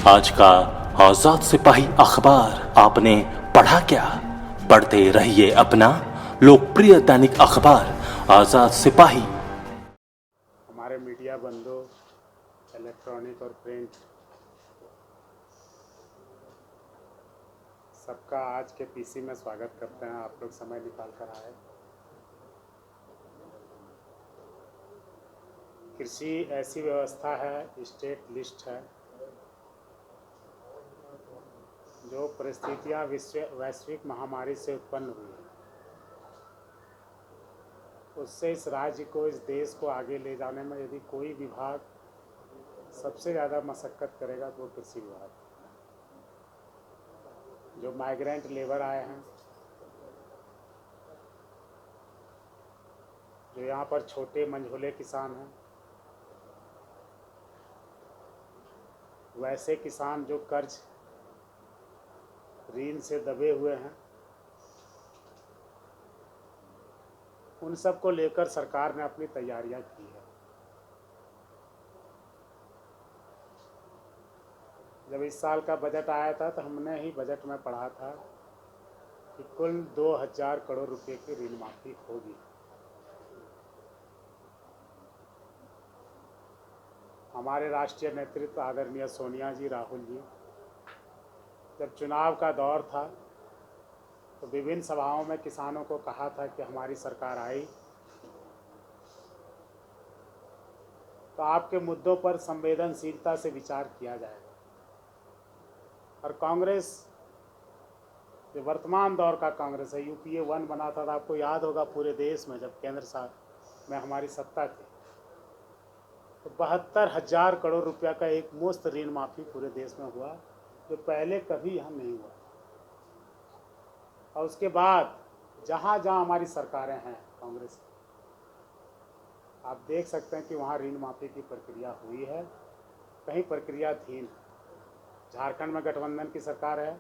आज का आजाद सिपाही अखबार आपने पढ़ा क्या? पढ़ते रहिए अपना लोकप्रिय दैनिक अखबार आजाद सिपाही। हमारे मीडिया बंधु, इलेक्ट्रॉनिक और प्रिंट, सबका आज के पीसी में स्वागत करते हैं। आप लोग समय निकाल कर आए। कृषि ऐसी व्यवस्था है, स्टेट लिस्ट है, जो परिस्थितियां वैश्विक महामारी से उत्पन्न हुई है, उससे इस राज्य को, इस देश को आगे ले जाने में यदि कोई विभाग सबसे ज़्यादा मशक्क़त करेगा तो वो कृषि विभाग। जो माइग्रेंट लेबर आए हैं, जो यहाँ पर छोटे मंझोले किसान हैं, वैसे किसान जो कर्ज ऋण से दबे हुए हैं, उन सब को लेकर सरकार ने अपनी तैयारियां की है। जब इस साल का बजट आया था तो हमने ही बजट में पढ़ा था कि कुल 2000 करोड़ रुपए की ऋण माफी होगी। हमारे राष्ट्रीय नेतृत्व आदरणीय सोनिया जी, राहुल जी, जब चुनाव का दौर था तो विभिन्न सभाओं में किसानों को कहा था कि हमारी सरकार आई तो आपके मुद्दों पर संवेदनशीलता से विचार किया जाएगा। और कांग्रेस, जो वर्तमान दौर का कांग्रेस है, यूपीए 1 बना था, आपको याद होगा पूरे देश में जब केंद्र में हमारी सत्ता थी तो 72,000 करोड़ रुपया का एक मुफ्त ऋण माफी पूरे देश में हुआ, जो पहले कभी यहाँ नहीं हुआ। और उसके बाद जहाँ जहाँ हमारी सरकारें हैं कांग्रेस की, आप देख सकते हैं कि वहाँ ऋण माफी की प्रक्रिया हुई है, कहीं प्रक्रियाधीन है। झारखंड में गठबंधन की सरकार है,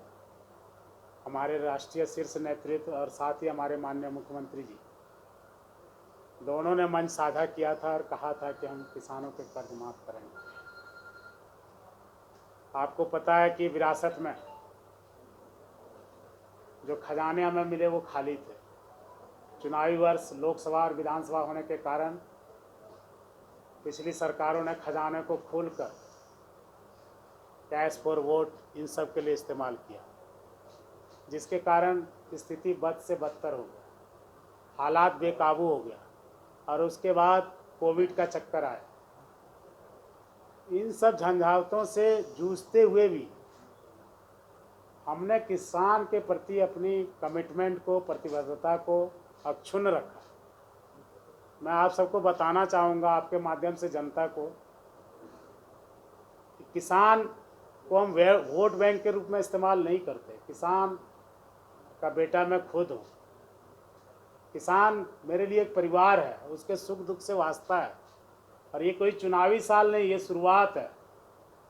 हमारे राष्ट्रीय शीर्ष नेतृत्व और साथ ही हमारे माननीय मुख्यमंत्री जी दोनों ने मंच साझा किया था और कहा था कि हम किसानों के कर्ज माफ करेंगे। आपको पता है कि विरासत में जो खजाने हमें मिले वो खाली थे। चुनावी वर्ष लोकसभा और विधानसभा होने के कारण पिछली सरकारों ने खजाने को खोलकर कैश फॉर वोट इन सब के लिए इस्तेमाल किया, जिसके कारण स्थिति बद से बदतर हो गया, हालात बेकाबू हो गया और उसके बाद कोविड का चक्कर आया। इन सब झंझावतों से जूझते हुए भी हमने किसान के प्रति अपनी कमिटमेंट को, प्रतिबद्धता को अक्षुण्ण रखा। मैं आप सबको बताना चाहूँगा, आपके माध्यम से जनता को, कि किसान को हम वोट बैंक के रूप में इस्तेमाल नहीं करते। किसान का बेटा मैं खुद हूँ। किसान मेरे लिए एक परिवार है, उसके सुख दुख से वास्ता है। और ये कोई चुनावी साल नहीं, ये शुरुआत है।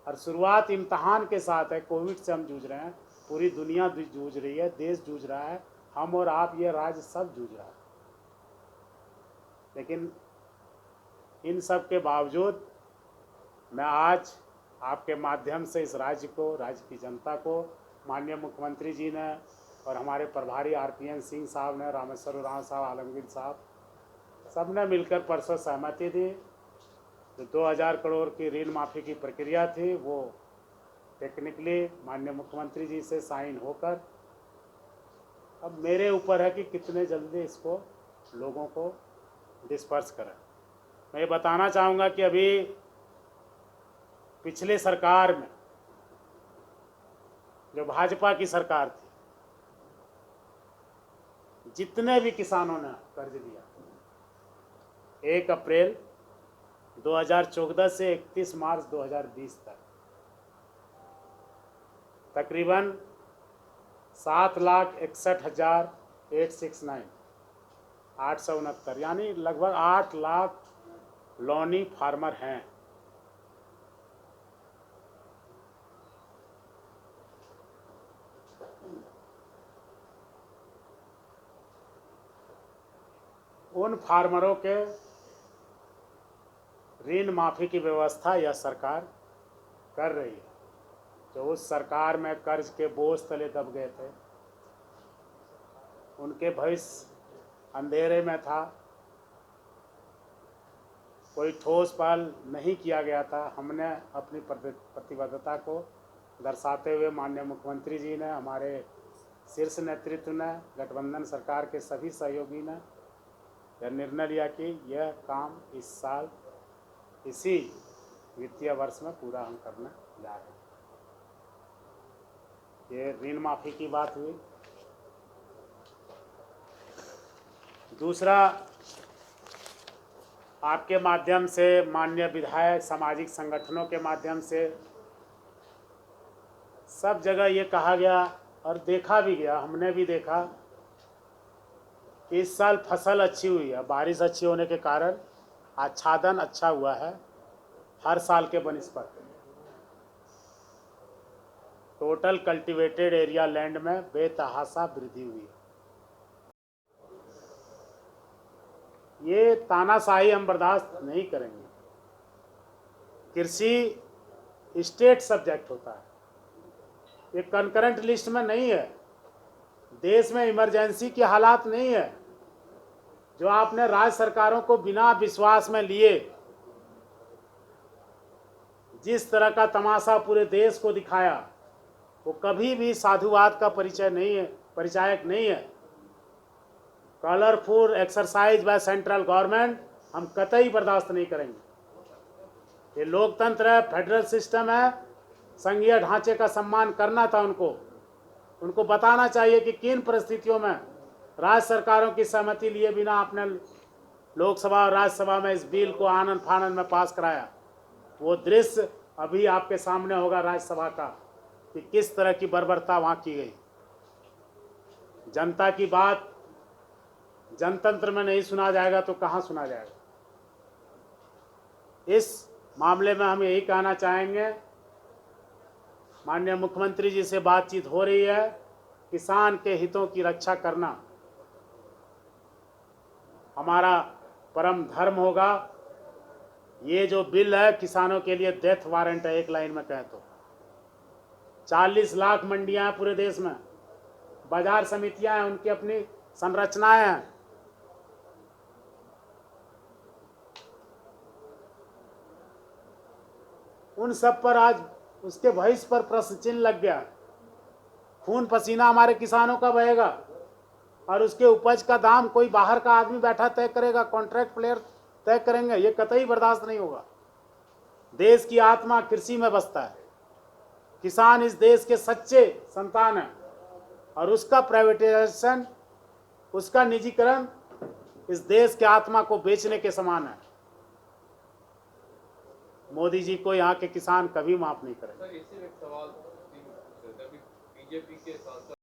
और शुरुआत इम्तहान के साथ है। कोविड से हम जूझ रहे हैं, पूरी दुनिया जूझ रही है, देश जूझ रहा है, हम और आप, ये राज्य सब जूझ रहा है। लेकिन इन सब के बावजूद मैं आज आपके माध्यम से इस राज्य को, राज्य की जनता को, माननीय मुख्यमंत्री जी ने और हमारे प्रभारी RPN सिंह साहब ने, रामेश्वर उरांव साहब, आलमगीर साहब, सब ने मिलकर परसों सहमति दी। जो 2000 करोड़ की ऋण माफ़ी की प्रक्रिया थी वो टेक्निकली माननीय मुख्यमंत्री जी से साइन होकर अब मेरे ऊपर है कि कितने जल्दी इसको लोगों को डिस्पर्स करें। मैं ये बताना चाहूँगा कि अभी पिछले सरकार में, जो भाजपा की सरकार थी, जितने भी किसानों ने कर्ज लिया 1 अप्रैल 2014 से 31 मार्च 2020 तक तकरीबन 7,61,869, यानी लगभग 8 लाख लॉनी फार्मर हैं। उन फार्मरों के ऋण माफी की व्यवस्था यह सरकार कर रही है। जो उस सरकार में कर्ज के बोझ तले दब गए थे, उनके भविष्य अंधेरे में था। कोई ठोस पहल नहीं किया गया था। हमने अपनी प्रतिबद्धता को दर्शाते हुए माननीय मुख्यमंत्री जी ने, हमारे शीर्ष नेतृत्व ने, गठबंधन सरकार के सभी सहयोगी ने यह निर्णय लिया कि यह काम इस साल इसी वित्तीय वर्ष में पूरा हम करने जा रहे हैं। ये ऋण माफ़ी की बात हुई। दूसरा, आपके माध्यम से माननीय विधायक, सामाजिक संगठनों के माध्यम से सब जगह ये कहा गया और देखा भी गया, हमने भी देखा कि इस साल फसल अच्छी हुई है। बारिश अच्छी होने के कारण आच्छादन अच्छा हुआ है हर साल के बनिस्बत। टोटल कल्टीवेटेड एरिया लैंड में बेतहाशा वृद्धि हुई है। ये तानाशाही हम बर्दाश्त नहीं करेंगे। कृषि स्टेट सब्जेक्ट होता है, ये कंकरेंट लिस्ट में नहीं है। देश में इमरजेंसी की हालात नहीं है। जो आपने राज्य सरकारों को बिना विश्वास में लिए जिस तरह का तमाशा पूरे देश को दिखाया, वो कभी भी साधुवाद का परिचायक नहीं है। Colourful exercise by central government हम कतई बर्दाश्त नहीं करेंगे। ये लोकतंत्र है, फेडरल सिस्टम है, संघीय ढांचे का सम्मान करना था उनको बताना चाहिए कि किन परिस्थितियों में राज्य सरकारों की सहमति लिए बिना आपने लोकसभा और राज्यसभा में इस बिल को आनन फानन में पास कराया। वो दृश्य अभी आपके सामने होगा राज्यसभा का कि किस तरह की बर्बरता वहाँ की गई। जनता की बात जनतंत्र में नहीं सुना जाएगा तो कहाँ सुना जाएगा। इस मामले में हम यही कहना चाहेंगे, माननीय मुख्यमंत्री जी से बातचीत हो रही है, किसान के हितों की रक्षा करना हमारा परम धर्म होगा। ये जो बिल है किसानों के लिए डेथ वारंट है। एक लाइन में कहें तो 40 लाख मंडियां हैं पूरे देश में, बाजार समितियां हैं, उनकी अपनी संरचनाएं हैं। उन सब पर आज उसके भविष्य पर प्रश्न चिन्ह लग गया। खून पसीना हमारे किसानों का बहेगा और उसके उपज का दाम कोई बाहर का आदमी बैठा तय करेगा, कॉन्ट्रैक्ट प्लेयर तय करेंगे। ये कतई बर्दाश्त नहीं होगा। देश की आत्मा कृषि में बसता है। किसान इस देश के सच्चे संतान हैं और उसका प्राइवेटाइजेशन, उसका निजीकरण इस देश के आत्मा को बेचने के समान है। मोदी जी को यहाँ के किसान कभी माफ नहीं करेंगे। सर, इसी में एक सवाल, बीजेपी के सांसद